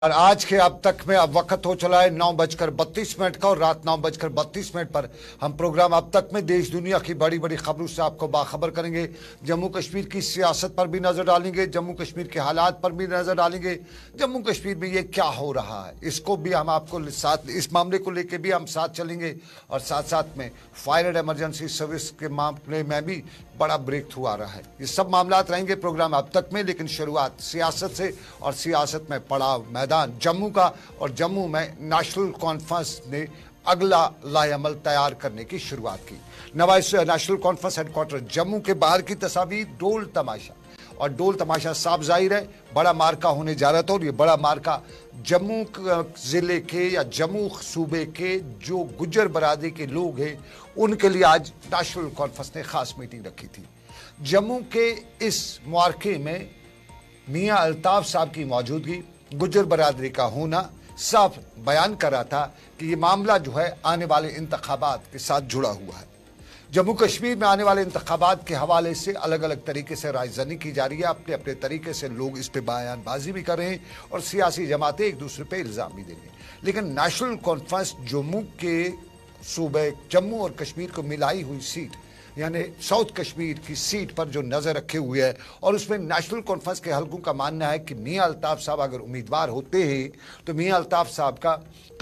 और आज के अब तक में अब वक्त हो चला है 9:32 का और रात 9:32 पर हम प्रोग्राम अब तक में देश दुनिया की बड़ी बड़ी खबरों से आपको बाखबर करेंगे। जम्मू कश्मीर की सियासत पर भी नजर डालेंगे, जम्मू कश्मीर के हालात पर भी नजर डालेंगे, जम्मू कश्मीर में ये क्या हो रहा है इसको भी हम आपको साथ, इस मामले को लेकर भी हम साथ चलेंगे। और साथ साथ में फायर एंड इमरजेंसी सर्विस के मामले में भी बड़ा ब्रेक थ्रू आ रहा है। ये सब मामलात रहेंगे प्रोग्राम अब तक में, लेकिन शुरुआत सियासत से और सियासत में पड़ाव मैदान जम्मू का। और जम्मू में नेशनल कॉन्फ्रेंस ने अगला लाएअमल तैयार करने की शुरुआत की। नेशनल कॉन्फ्रेंस हेडक्वार्टर जम्मू के बाहर की तस्वीर, डोल तमाशा, और डोल तमाशा साफ जाहिर है बड़ा मार्का होने जा रहा था। और ये बड़ा मार्का जम्मू जिले के या जम्मू सूबे के जो गुज्जर बरादरी के लोग हैं उनके लिए आज नेशनल कॉन्फ्रेंस ने खास मीटिंग रखी थी। जम्मू के इस मार्के में मियां अल्ताफ साहब की मौजूदगी, गुज्जर बरादरी का होना साफ बयान कर रहा था कि ये मामला जो है आने वाले इंतखाबात के साथ जुड़ा हुआ है। जम्मू कश्मीर में आने वाले इंतखाबात के हवाले से अलग अलग तरीके से रायजनी की जा रही है। अपने अपने तरीके से लोग इस पर बयानबाजी भी कर रहे हैं और सियासी जमातें एक दूसरे पे इल्ज़ाम भी दे रही हैं। लेकिन नेशनल कॉन्फ्रेंस जम्मू के सूबे जम्मू और कश्मीर को मिलाई हुई सीट यानी साउथ कश्मीर की सीट पर जो नज़र रखे हुए है, और उसमें नेशनल कॉन्फ्रेंस के हलकों का मानना है कि मियां अल्ताफ साहब अगर उम्मीदवार होते हैं तो मियां अल्ताफ साहब का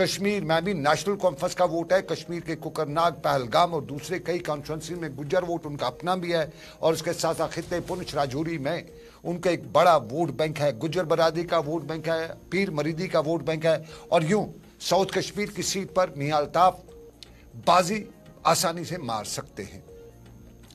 कश्मीर में भी नेशनल कॉन्फ्रेंस का वोट है। कश्मीर के कुकरनाग, पहलगाम और दूसरे कई कॉन्स्टिट्यूंसी में गुज्जर वोट उनका अपना भी है। और उसके साथ साथ खित्ते पुंछ राजौरी में उनका एक बड़ा वोट बैंक है, गुज्जर बरादरी का वोट बैंक है, पीर मरीदी का वोट बैंक है। और यूं साउथ कश्मीर की सीट पर मियां अल्ताफ बाजी आसानी से मार सकते हैं,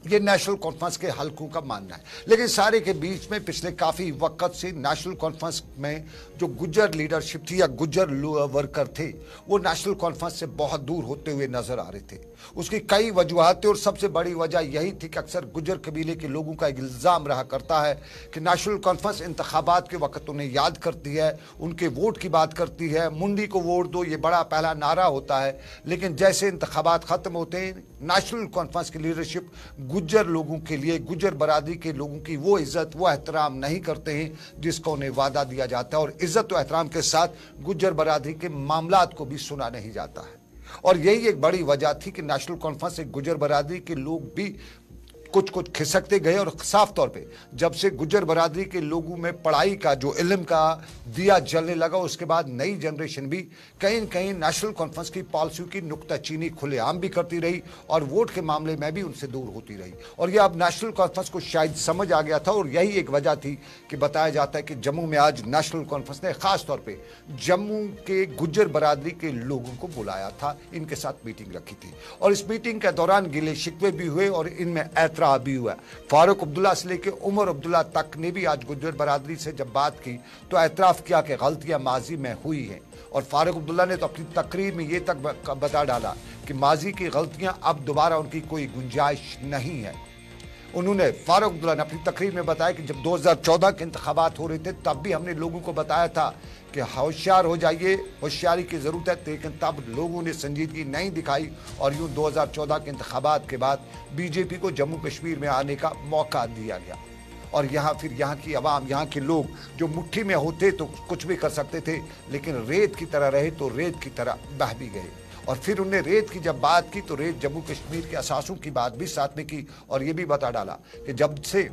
ये नेशनल कॉन्फ्रेंस के हलकों का मानना है। लेकिन सारे के बीच में पिछले काफी वक्त से नेशनल कॉन्फ्रेंस में जो गुज्जर लीडरशिप थी या गुज्जर वर्कर थे वो नेशनल कॉन्फ्रेंस से बहुत दूर होते हुए नजर आ रहे थे। उसकी कई वजूहत थी और सबसे बड़ी वजह यही थी कि अक्सर गुज्जर कबीले के लोगों का एक इल्ज़ाम रहा करता है कि नेशनल कॉन्फ्रेंस इंतखाबात के वक्त उन्हें याद करती है, उनके वोट की बात करती है, मुंडी को वोट दो, ये बड़ा पहला नारा होता है। लेकिन जैसे इंतखाबात खत्म होते हैं नेशनल कॉन्फ्रेंस की लीडरशिप गुज्जर लोगों के लिए, गुज्जर बरादरी के लोगों की वो इज्जत, वो एहतराम नहीं करते हैं जिसका उन्हें वादा दिया जाता है। और इज्जत और एहतराम के साथ गुज्जर बरादरी के मामलात को भी सुना नहीं जाता है। और यही एक बड़ी वजह थी कि नेशनल कॉन्फ्रेंस से गुज्जर बरादरी के लोग भी कुछ कुछ खिसकते गए। और साफ तौर पे जब से गुज्जर बरादरी के लोगों में पढ़ाई का जो इल्म का दिया जलने लगा उसके बाद नई जनरेशन भी कहीं न कहीं नेशनल कॉन्फ्रेंस की पॉलिसियों की नुक्ताचीनी खुलेआम भी करती रही और वोट के मामले में भी उनसे दूर होती रही। और यह अब नेशनल कॉन्फ्रेंस को शायद समझ आ गया था और यही एक वजह थी कि बताया जाता है कि जम्मू में आज नेशनल कॉन्फ्रेंस ने खास तौर पर जम्मू के गुज्जर बरादरी के लोगों को बुलाया था, इनके साथ मीटिंग रखी थी। और इस मीटिंग के दौरान गिले शिकवे भी हुए और इनमें भी हुआ। फारूक अब्दुल्ला से लेकर उमर अब्दुल्ला तक ने भी आज गुज्जर बरादरी से जब बात की तो एतराफ किया कि गलतियां माजी में हुई हैं। और फारूक अब्दुल्ला ने तो अपनी तकरीर में यह तक बता डाला कि माजी की गलतियां अब दोबारा उनकी कोई गुंजाइश नहीं है। उन्होंने फारूक अब्दुल्ला ने अपनी तकरीर में बताया कि जब 2014 के इंतखाबात हो रहे थे तब भी हमने लोगों को बताया था कि होशियार हो जाइए, होशियारी की ज़रूरत है, लेकिन तब लोगों ने संजीदगी नहीं दिखाई। और यूँ 2014 के इंतखाबात के बाद बीजेपी को जम्मू कश्मीर में आने का मौका दिया गया। और यहाँ फिर यहाँ की आवाम, यहाँ के लोग जो मुट्ठी में होते तो कुछ भी कर सकते थे, लेकिन रेत की तरह रहे तो रेत की तरह बह भी गए। और फिर उन्हें रेत की जब बात की तो रेत जम्मू कश्मीर के असासों की बात भी साथ में की और ये भी बता डाला कि जब से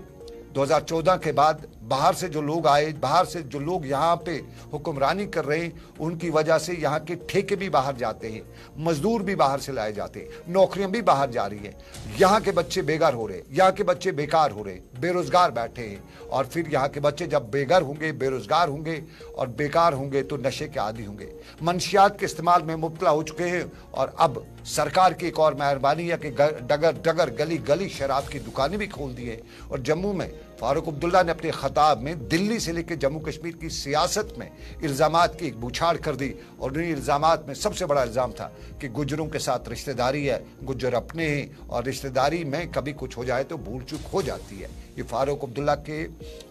2014 के बाद बाहर से जो लोग आए, बाहर से जो लोग यहाँ पे हुक्मरानी कर रहे हैं उनकी वजह से यहाँ के ठेके भी बाहर जाते हैं, मजदूर भी बाहर से लाए जाते हैं, नौकरियां भी बाहर जा रही हैं, यहाँ के बच्चे बेघर हो रहे, यहाँ के बच्चे बेकार हो रहे, बेरोजगार बैठे हैं। और फिर यहाँ के बच्चे जब बेघर होंगे, बेरोजगार होंगे और बेकार होंगे तो नशे के आदी होंगे, मंशियात के इस्तेमाल में मुब्तला हो चुके हैं। और अब सरकार की एक और मेहरबानी है कि डगर डगर गली गली शराब की दुकानें भी खोल दी है। और जम्मू में फारूक अब्दुल्ला ने अपने खताब में दिल्ली से लेकर जम्मू कश्मीर की सियासत में इल्ज़ामात की एक बौछार कर दी। और उन इल्ज़ामात में सबसे बड़ा इल्ज़ाम था कि गुज्जरों के साथ रिश्तेदारी है, गुज्जर अपने हैं और रिश्तेदारी में कभी कुछ हो जाए तो भूल चूक हो जाती है। ये फारूक अब्दुल्ला के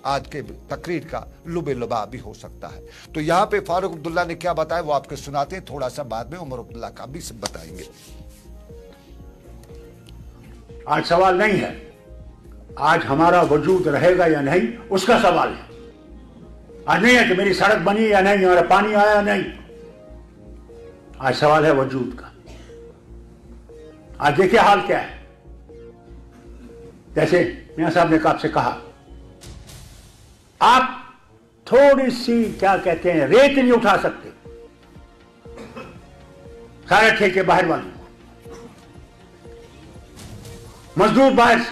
आज के तकरीर का लुबे लुबा भी हो सकता है। तो यहाँ पे फारूक अब्दुल्ला ने क्या बताया वो आपको सुनाते हैं, थोड़ा सा बाद में उमर अब्दुल्ला का भी सब बताएंगे। आज सवाल नहीं है आज हमारा वजूद रहेगा या नहीं, उसका सवाल है। आज नहीं है कि मेरी सड़क बनी या नहीं, मेरा पानी आया या नहीं। आज सवाल है वजूद का। आज देखिए हाल क्या है। जैसे मियां साहब ने आपसे कहा, आप थोड़ी सी क्या कहते हैं रेत नहीं उठा सकते, सारे ठेके बाहर वाले, मजदूर बाहर से।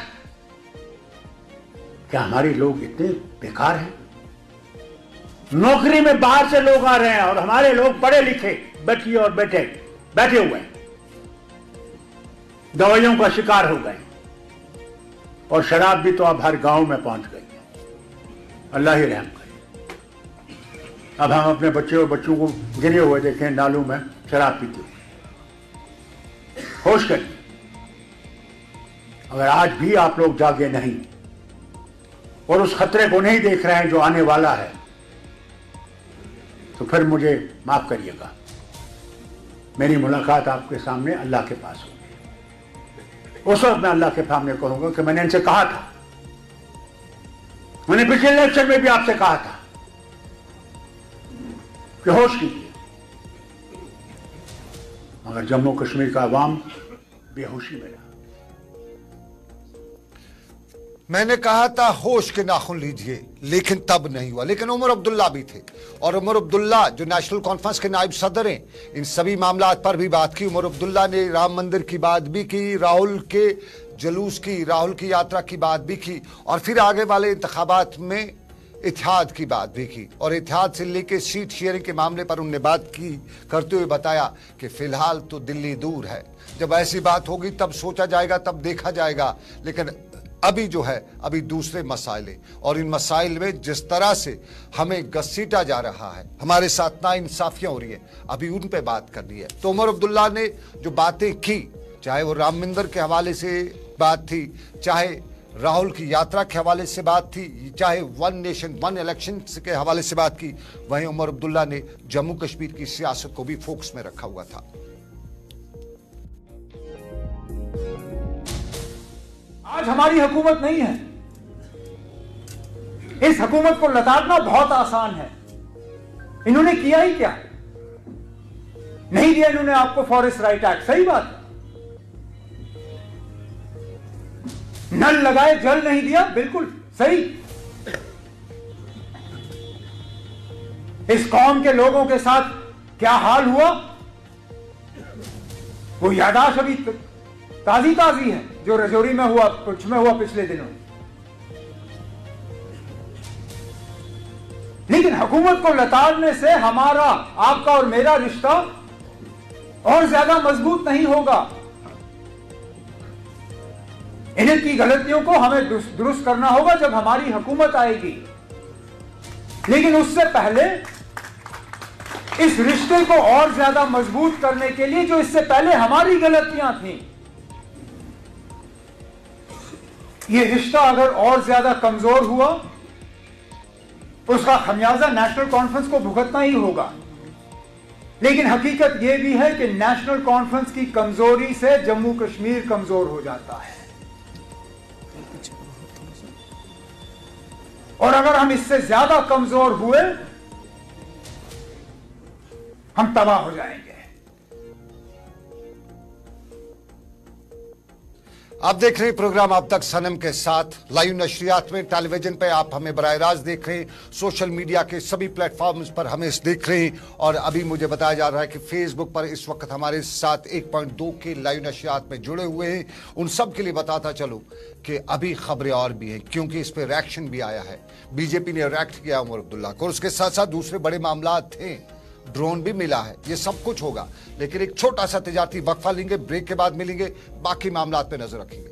क्या हमारे लोग इतने बेकार हैं? नौकरी में बाहर से लोग आ रहे हैं और हमारे लोग पढ़े लिखे बैठिए और बैठे हुए हैं, दवाइयों का शिकार हो गए। और शराब भी तो अब हर गांव में पहुंच गई है। अल्लाह ही रहम करे। अब हम अपने बच्चे और बच्चों को गिरे हुए देखें नालों में शराब पीते हुए। होश करिए। अगर आज भी आप लोग जागे नहीं और उस खतरे को नहीं देख रहे हैं जो आने वाला है, तो फिर मुझे माफ करिएगा, मेरी मुलाकात आपके सामने अल्लाह के पास होगी। उस वक्त मैं अल्लाह के सामने कहूंगा कि मैंने इनसे कहा था, मैंने पिछले इलेक्शन में भी आपसे कहा था कि होश कीजिए, मगर जम्मू कश्मीर का अवाम बेहोशी में रहा। मैंने कहा था होश के नाखून लीजिए, लेकिन तब नहीं हुआ। लेकिन उमर अब्दुल्ला भी थे, और उमर अब्दुल्ला जो नेशनल कॉन्फ्रेंस के नायब सदर हैं, इन सभी मामलात पर भी बात की। उमर अब्दुल्ला ने राम मंदिर की बात भी की, राहुल के जुलूस की, राहुल की यात्रा की बात भी की, और फिर आगे वाले इंतखाबात में इत्तेहाद की बात भी की। और इत्तेहाद से लेकर सीट शेयरिंग के मामले पर उन्होंने बात की, करते हुए बताया कि फिलहाल तो दिल्ली दूर है, जब ऐसी बात होगी तब सोचा जाएगा, तब देखा जाएगा। लेकिन अभी जो है, अभी दूसरे मसाइल हैं, और इन मसाइल में जिस तरह से हमें घसीटा जा रहा है, हमारे साथ नाइंसाफियां हो रही है, अभी उन पे बात करनी है। तो उमर अब्दुल्ला ने जो बातें की, चाहे वो राम मंदिर के हवाले से बात थी, चाहे राहुल की यात्रा के हवाले से बात थी, चाहे वन नेशन वन इलेक्शन के हवाले से बात की, वहीं उमर अब्दुल्ला ने जम्मू कश्मीर की सियासत को भी फोकस में रखा हुआ था। आज हमारी हुकूमत नहीं है। इस हुकूमत को लताड़ना बहुत आसान है। इन्होंने किया ही क्या? नहीं दिया इन्होंने आपको फॉरेस्ट राइट एक्ट, सही बात है। नल लगाए जल नहीं दिया, बिल्कुल सही। इस कौम के लोगों के साथ क्या हाल हुआ, वो यादाश्त अभी ताजी है, जो रजौरी में हुआ, कुछ में हुआ पिछले दिनों। लेकिन हुकूमत को लताड़ने से हमारा, आपका और मेरा रिश्ता और ज्यादा मजबूत नहीं होगा। इनकी गलतियों को हमें दुरुस्त करना होगा जब हमारी हुकूमत आएगी। लेकिन उससे पहले इस रिश्ते को और ज्यादा मजबूत करने के लिए जो इससे पहले हमारी गलतियां थी, ये रिश्ता अगर और ज्यादा कमजोर हुआ, उसका खमियाजा नेशनल कॉन्फ्रेंस को भुगतना ही होगा। लेकिन हकीकत यह भी है कि नेशनल कॉन्फ्रेंस की कमजोरी से जम्मू कश्मीर कमजोर हो जाता है, और अगर हम इससे ज्यादा कमजोर हुए, हम तबाह हो जाएंगे। आप देख रहे हैं प्रोग्राम अब तक सनम के साथ लाइव नशरियात में, टेलीविजन पे आप हमें बराह रास्त देख रहे हैं, सोशल मीडिया के सभी प्लेटफॉर्म्स पर हमें देख रहे हैं, और अभी मुझे बताया जा रहा है कि फेसबुक पर इस वक्त हमारे साथ 1.2 के लाइव नशरियात में जुड़े हुए हैं। उन सब के लिए बताता चलूं कि अभी खबरें और भी हैं, क्योंकि इस पर रिएक्शन भी आया है। बीजेपी ने रिएक्ट किया उमर अब्दुल्ला को, और उसके साथ साथ दूसरे बड़े मामला थे, ड्रोन भी मिला है, ये सब कुछ होगा। लेकिन एक छोटा सा तिजारती वक्फा लेंगे, ब्रेक के बाद मिलेंगे, बाकी मामलात पे नजर रखेंगे।